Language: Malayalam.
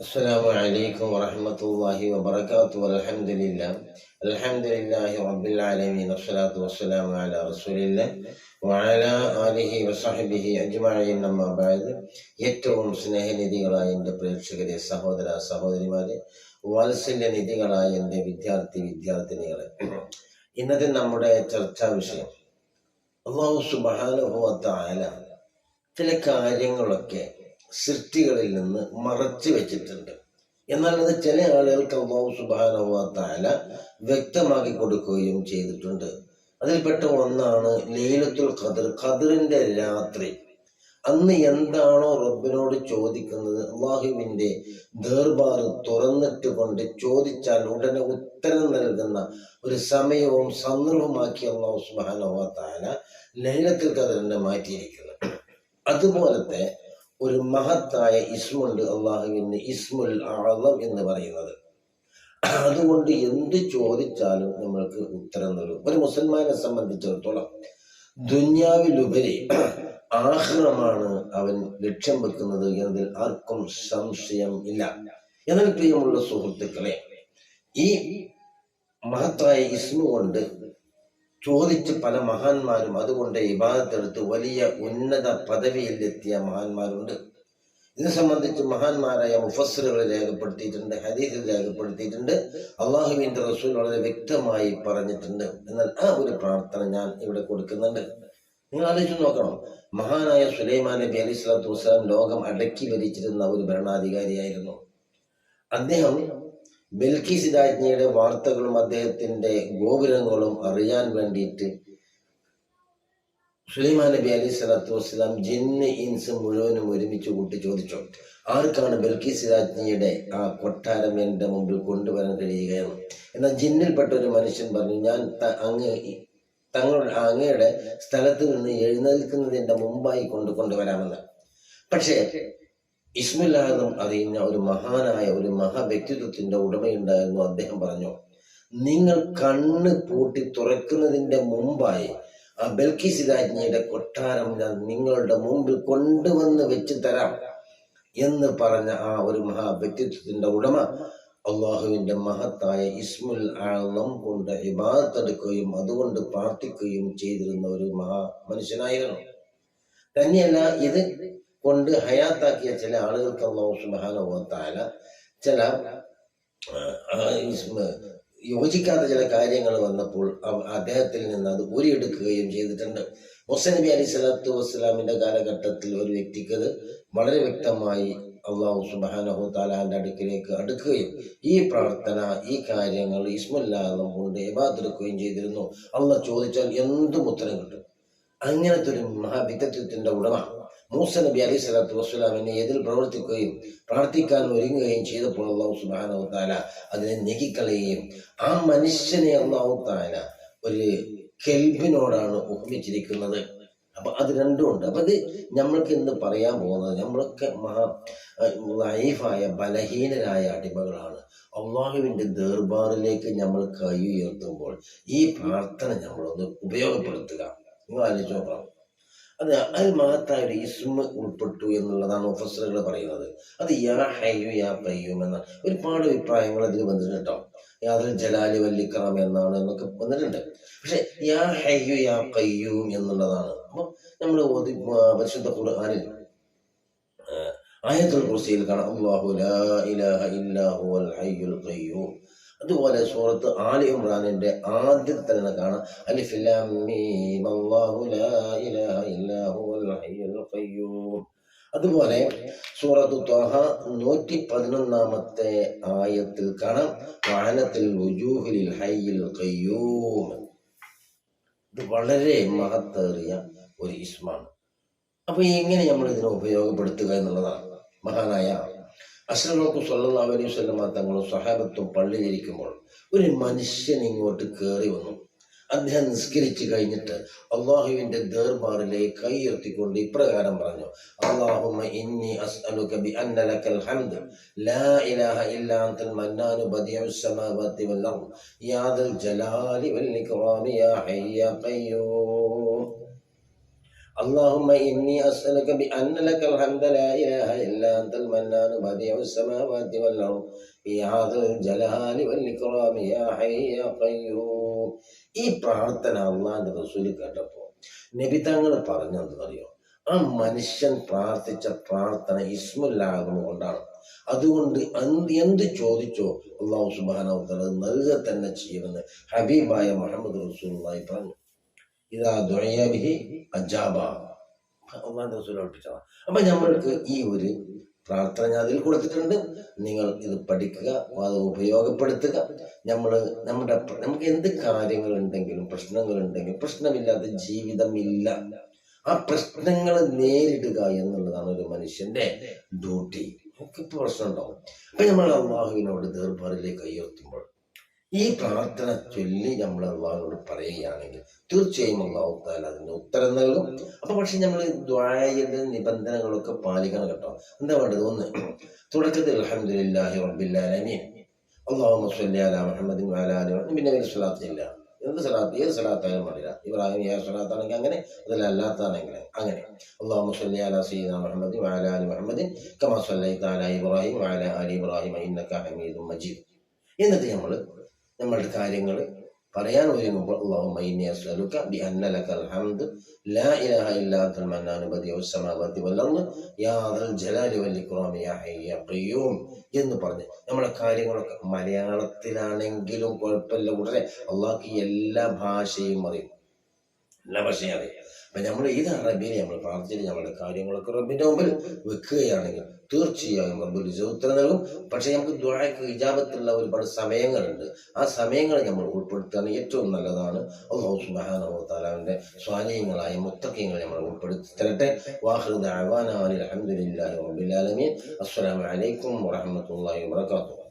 السلام عليكم ورحمة الله وبركاته والحمد لله الحمد لله رب العالمين والصلاة والسلام على رسول الله وعلى آله وصحبه أجمعين أما بعد ഏറ്റവും സ്നേഹനിധികളായ എൻ്റെ പ്രേക്ഷകരെ സഹോദര സഹോദരിമാരെ വാത്സല്യനിധികളായ എൻ്റെ വിദ്യാർത്ഥിനികളെ ഇന്നത്തെ നമ്മുടെ ചർച്ചാ വിഷയം അല്ലാഹു സുബ്ഹാനഹു വ തആല ചില കാര്യങ്ങളൊക്കെ സൃഷ്ടികളിൽ നിന്ന് മറച്ചു വെച്ചിട്ടുണ്ട്. എന്നാൽ അത് ചില ആളുകൾക്ക് അല്ലാഹു സുബ്ഹാനഹു വ തആല വ്യക്തമാക്കി കൊടുക്കുകയും ചെയ്തിട്ടുണ്ട്. അതിൽപ്പെട്ട ഒന്നാണ് ലൈലത്തുൽ ഖദർ, ഖദറിന്റെ രാത്രി. അന്ന് എന്താണോ റബ്ബിനോട് ചോദിക്കുന്നത്, അള്ളാഹുവിന്റെ ദർബാർ തുറന്നിട്ട് കൊണ്ട് ചോദിച്ചാൽ ഉടനെ ഉത്തരം നൽകുന്ന ഒരു സമയവും സന്ദർഭമാക്കി അല്ലാഹു സുബ്ഹാനഹു വ തആല ലൈലത്തുൽ ഖദറിനെ മാറ്റിയിരിക്കുന്നത്. അതുപോലത്തെ ഒരു മഹത്തായ ഇസ്മുണ്ട് അള്ളാഹുവിന്, ഇസ്മുൽ അഅ്ളം എന്ന് പറയുന്നത്. അതുകൊണ്ട് എന്ത് ചോദിച്ചാലും നമ്മൾക്ക് ഉത്തരം നൽകും. ഒരു മുസൽമാനെ സംബന്ധിച്ചിടത്തോളം ദുന്യാവിലുപരി ആഖിറമാണ് അവൻ ലക്ഷ്യം വെക്കുന്നത് എന്നതിൽ ആർക്കും സംശയം ഇല്ല. എന്നാൽ പ്രിയമുള്ള സുഹൃത്തുക്കളെ, ഈ മഹത്തായ ഇസ്മു കൊണ്ട് ചോദിച്ച് പല മഹാന്മാരും അതുകൊണ്ട് ഇബാദത്തെടുത്ത് വലിയ ഉന്നത പദവിയിലെത്തിയ മഹാന്മാരുണ്ട്. ഇതിനെ സംബന്ധിച്ച് മഹാന്മാരായ മുഫസ്സിറുകൾ രേഖപ്പെടുത്തിയിട്ടുണ്ട്, ഹദീസിൽ രേഖപ്പെടുത്തിയിട്ടുണ്ട്, അള്ളാഹുവിന്റെ റസൂൽ വളരെ വ്യക്തമായി പറഞ്ഞിട്ടുണ്ട്. എന്നാൽ ആ ഒരു പ്രാർത്ഥന ഞാൻ ഇവിടെ കൊടുക്കുന്നുണ്ട്. നിങ്ങൾ ആലോചിച്ച് നോക്കണം, മഹാനായ സുലൈമാൻ നബി അലൈഹി സ്വലാത്തു വസ്സലാം ലോകം അടക്കി ഭരിച്ചിരുന്ന ഒരു ഭരണാധികാരിയായിരുന്നു. അദ്ദേഹം ബൽക്കീസ് രാജ്ഞിയുടെ വാർത്തകളും അദ്ദേഹത്തിന്റെ ഗോപുരങ്ങളും അറിയാൻ വേണ്ടിയിട്ട് സുലൈമാൻ നബി അലൈഹി സ്വലാത്തു വസ്സലാം ജിന്ന് ഇൻസ് മുഴുവനും ഒരുമിച്ച് കൂട്ടി ചോദിച്ചു, ആർക്കാണ് ബൽക്കീസ് രാജ്ഞിയുടെ ആ കൊട്ടാരം എൻ്റെ മുമ്പിൽ കൊണ്ടുവരാൻ കഴിയുകയെന്ന്. എന്നാൽ ജിന്നിൽപ്പെട്ട ഒരു മനുഷ്യൻ പറഞ്ഞു, ഞാൻ അങ്ങയുടെ സ്ഥലത്ത് നിന്ന് എഴുന്നേൽക്കുന്നതിൻ്റെ മുമ്പായി കൊണ്ടുവരാമെന്ന്. പക്ഷേ ഇസ്മുൽ അഅ്ളം അറിയുന്ന ഒരു മഹാനായ ഒരു മഹാവ്യക്തിത്വത്തിന്റെ ഉടമയുണ്ടായിരുന്നു. അദ്ദേഹം പറഞ്ഞു, നിങ്ങൾ കണ്ണ് പൂട്ടി തുറക്കുന്നതിന്റെ മുമ്പായി ആ ബൽക്കീസ് രാജ്ഞിയുടെ കൊട്ടാരം ഞാൻ നിങ്ങളുടെ മുമ്പിൽ കൊണ്ടുവന്ന് വെച്ച് തരാം എന്ന് പറഞ്ഞ ആ ഒരു മഹാവ്യക്തിത്വത്തിന്റെ ഉടമ അള്ളാഹുവിന്റെ മഹത്തായ ഇസ്മുൽ അഅ്ളം കൊണ്ട് ഇബാദത്ത് എടുക്കുകയും അതുകൊണ്ട് പ്രാർത്ഥിക്കുകയും ചെയ്തിരുന്ന ഒരു മനുഷ്യനായിരുന്നു. തന്നെയല്ല, ഇത് കൊണ്ട് ഹയാത്താക്കിയ ചില ആളുകൾക്ക് അല്ലാഹു സുബ്ഹാനഹു വ തആല ചില യോജിക്കാത്ത ചില കാര്യങ്ങൾ വന്നപ്പോൾ അദ്ദേഹത്തിൽ നിന്ന് അത് ഊരിയെടുക്കുകയും ചെയ്തിട്ടുണ്ട്. മൂസ നബി അലൈഹി സ്വലാത്തു വസ്സലാമിന്റെ കാലഘട്ടത്തിൽ ഒരു വ്യക്തിക്ക് അത് വളരെ വ്യക്തമായി അല്ലാഹു സുബ്ഹാനഹു വ തആലയുടെ അടുക്കിലേക്ക് അടുക്കുകയും ഈ പ്രാർത്ഥന, ഈ കാര്യങ്ങൾ ഇസ്മുൽ അഅ്ളം കൊണ്ട് ഇബാദത്ത് എടുക്കുകയും ചെയ്തിരുന്നു. അള്ളാഹ് ചോദിച്ചാൽ എന്തും ഉത്തരം കിട്ടും. അങ്ങനത്തെ ഒരു മഹാവിദ്യത്വത്തിന്റെ ഉടമ മൂസ നബി അലൈഹി സ്വലാത്തു വസ്സലാമിനെ എതിൽ പ്രവർത്തിക്കുകയും പ്രാർത്ഥിക്കാൻ ഒരുങ്ങുകയും ചെയ്തപ്പോൾ അല്ലാഹു സുബ്ഹാനഹു വ തആല അതിനെ നീക്കിക്കളയുകയും ആ മനുഷ്യനെ അല്ലാഹു തആല ഒരു കെൽബിനോടാണ് ഉപമിച്ചിരിക്കുന്നത്. അപ്പൊ അത് രണ്ടും ഉണ്ട്. അപ്പൊ അത് നമ്മൾക്ക് ഇന്ന് പറയാൻ പോകുന്നത്, നമ്മളൊക്കെ ലൈഫായ ബലഹീനരായ അടിമകളാണ്. അള്ളാഹുവിന്റെ ദർബാറിലേക്ക് നമ്മൾ കൈ ഉയർത്തുമ്പോൾ ഈ പ്രാർത്ഥന നമ്മളൊന്ന് ഉപയോഗപ്പെടുത്തുക. നിങ്ങൾ ആലോചിച്ച് നോക്കണം, അത് അതിൽ മഹത്തായ ഒരു ഇസ്മ ഉൾപ്പെട്ടു എന്നുള്ളതാണ് മുഫസ്സിറുകൾ പറയുന്നത്. അത് യാ ഹയ്യു യാ ഖയ്യൂം എന്ന ഒരുപാട് അഭിപ്രായങ്ങൾ അതിൽ വന്നിട്ടുണ്ട് കേട്ടോ. അതിൽ ജലാലി വല്ലിക്റാം എന്നാണ് എന്നൊക്കെ വന്നിട്ടുണ്ട്. പക്ഷെ യാ ഹയ്യു യാ ഖയ്യൂം എന്നുള്ളതാണ്. അപ്പൊ നമ്മൾ പരിശുദ്ധ ഖുർആനിൽ ആയത്തുൽ കുർസിയിൽ കാണാം, അല്ലാഹു ലാ ഇലാഹ ഇല്ലാ ഹുവൽ ഹയ്യുൽ ഖയ്യൂം. അതുപോലെ സൂറത്ത് ആലി ഇംറാനിന്റെ ആദ്യത്തിൽ തന്നെ കാണാം, അലിഫ് ലാം മീം അല്ലാഹു ലാ ഇലാഹ ഇല്ലാ ഹുവൽ ഹയ്യുൽ ഖയ്യൂം. അതുപോലെ സൂറത്ത് ത്വഹ 111 ആയത്തിൽ കാണാം, വഅനത്തിൽ വുജൂഹിൽ ഹയ്യുൽ ഖയ്യൂം. ഇത് വളരെ മഹത്തേറിയ ഒരു ഇസ്മാണ്. അപ്പൊ എങ്ങനെ നമ്മൾ ഇതിനെ ഉപയോഗപ്പെടുത്തുക എന്നുള്ളതാണ്. മഹാനായ അഷ്റഫുൽ സ്വല്ലല്ലാഹു അലൈഹി വസല്ലം തങ്ങളും സ്വഹാബത്തും പള്ളിയിലിരിക്കുമ്പോൾ ഒരു മനുഷ്യൻ ഇങ്ങോട്ട് കയറി വന്നു. അദ്ദേഹം നിസ്കരിച്ചു കഴിഞ്ഞിട്ട് അള്ളാഹുവിന്റെ ദർബാറിലേക്ക് കൈ ഉയർത്തിക്കൊണ്ട് ഇപ്രകാരം പറഞ്ഞു, അല്ലാഹുമ്മ ഇന്നി അസ്അലുക ബിഅന്ന ലക്കൽ ഹംദ് ലാ ഇലാഹ ഇല്ലാ അൻതൽ മന്നാനു ബദിഉസ് സമാവാതി വൽ അർദ് യാ ദൽ ജലാലി വൽ ഇക്റാമി യാ ഹയ്യ ഖയ്യൂം. اللهم إني أسألك بأن لك الحمد لا إله إلا أنت المنان بديع السماوات والأرض يا ذا الجلال والإكرام يا حي يا قيوم. ഈ പ്രാർത്ഥന അള്ളാന്റെ റസൂൽ കേട്ടപ്പോ നബി തങ്ങൾ പറഞ്ഞെന്നറിയോ, ആ മനുഷ്യൻ പ്രാർത്ഥിച്ച പ്രാർത്ഥന ഇസ്മുല്ലാകുന്നത് കൊണ്ടാണ്. അതുകൊണ്ട് എന്ത് ചോദിച്ചോ അള്ളാഹു സുബ്ഹാനഹു വ തആല നൽകുക തന്നെ ചെയ്യുമെന്ന് ഹബീബായ മുഹമ്മദ് റസൂലുള്ളാഹി പറഞ്ഞു. ഇതാ ദുആ ബിഹി അജാബ, അള്ളാഹുവിന്റെ റസൂൽ പഠിപ്പിച്ചതാണ്. അപ്പൊ നമ്മൾക്ക് ഈ ഒരു പ്രാർത്ഥന ഞാൻ അതിൽ കൊടുത്തിട്ടുണ്ട്. നിങ്ങൾ ഇത് പഠിക്കുക, അത് ഉപയോഗപ്പെടുത്തുക. നമുക്ക് എന്ത് കാര്യങ്ങളുണ്ടെങ്കിലും പ്രശ്നങ്ങളുണ്ടെങ്കിലും പ്രശ്നമില്ലാത്ത ജീവിതമില്ല. ആ പ്രശ്നങ്ങൾ നേരിടുക എന്നുള്ളതാണ് ഒരു മനുഷ്യന്റെ ഡ്യൂട്ടി. നമുക്കിപ്പോൾ പ്രശ്നം ഉണ്ടാവും. അപ്പൊ നമ്മൾ അള്ളാഹുവിനോട് ദർബാറിലേക്ക് കൈയുയർത്തുമ്പോൾ ഈ പ്രാർത്ഥന ചൊല്ലി നമ്മൾ അള്ളാഹുവിനോട് പറയുകയാണെങ്കിൽ തീർച്ചയായും അള്ളാഹു തആല അതിന് ഉത്തരം നൽകും. അപ്പൊ പക്ഷെ നമ്മൾ ദുആയുടെ നിബന്ധനകളൊക്കെ പാലിക്കണം കേട്ടോ. എന്താ വേണ്ടത്? ഒന്ന്, തുടക്കത്തിൽ അൽഹംദുലില്ലാഹി റബ്ബിൽ ആലമീൻ അല്ലാഹുമ്മ സ്വല്ലി അലാ മുഹമ്മദിൻ വഅലാ ആലി മുഹമ്മദ്, പിന്നെ ഒരു സ്വലാത്ത് ഇല്ല. ഏത് സ്വലാത്തായാലും പാടില്ല. ഇബ്രാഹിം ഏത് സ്വലാത്താണെങ്കിൽ അങ്ങനെ, അതിലല്ലാത്താണെങ്കിൽ അങ്ങനെ. അല്ലാഹുമ്മ സ്വല്ലി അലാ സയ്യിദിനാ മുഹമ്മദിൻ വഅലാ ആലി മുഹമ്മദിൻ കമാ സ്വല്ലൈത അലാ ഇബ്രാഹിം വഅലാ ആലി ഇബ്രാഹിം ഇന്നക ഹമീദും മജീദ്. എന്നിട്ട് നമ്മളുടെ കാര്യങ്ങൾ പറയാൻ ഒരുങ്ങുമ്പോൾ അല്ലാഹുമ്മ ഇന്നി അസ്അലുക ബിഅന്ന ലകൽ ഹംദ് ലാ ഇലാഹ ഇല്ലാ അൻതൽ മന്നാനു ബദിഉസ് സമാവാതി വൽ അർദ് യാ ദൽ ജലാലി വൽ ഇക്റാമി യാ ഹയ്യ യാ ഖയ്യൂം എന്ന് പറഞ്ഞ് നമ്മുടെ കാര്യങ്ങളൊക്കെ മലയാളത്തിലാണെങ്കിലും കുഴപ്പമില്ല. ഉടനെ അള്ളാഹ്ക്ക് എല്ലാ ഭാഷയും അറിയും, എല്ലാ ഭാഷയും അറിയാം. അപ്പൊ നമ്മൾ ഇത് അറബിയിൽ നമ്മൾ പ്രാർത്ഥിച്ചിട്ട് നമ്മുടെ കാര്യങ്ങളൊക്കെ റബ്ബിന്റെ മുമ്പിൽ വെക്കുകയാണെങ്കിൽ തീർച്ചയായും റബ്ബുൽ ഉത്തരം നൽകും. പക്ഷെ നമുക്ക് ദുആക്ക് ഇജാബത്തുള്ള ഒരുപാട് സമയങ്ങളുണ്ട്. ആ സമയങ്ങൾ നമ്മൾ ഉൾപ്പെടുത്താൻ ഏറ്റവും നല്ലതാണ്. അല്ലാഹു സുബ്ഹാനഹു വ തആലയുടെ സ്വാലിഹീങ്ങളായ മുത്തഖീങ്ങളെ നമ്മൾ ഉൾപ്പെടുത്തി തരട്ടെ. വാഖിറു ദഅവാനാ അൽഹംദുലില്ലാഹി റബ്ബിൽ ആലമീൻ. അസ്സലാമു അലൈക്കും വറഹ്മത്തുള്ളാഹി വബറകാതുഹു.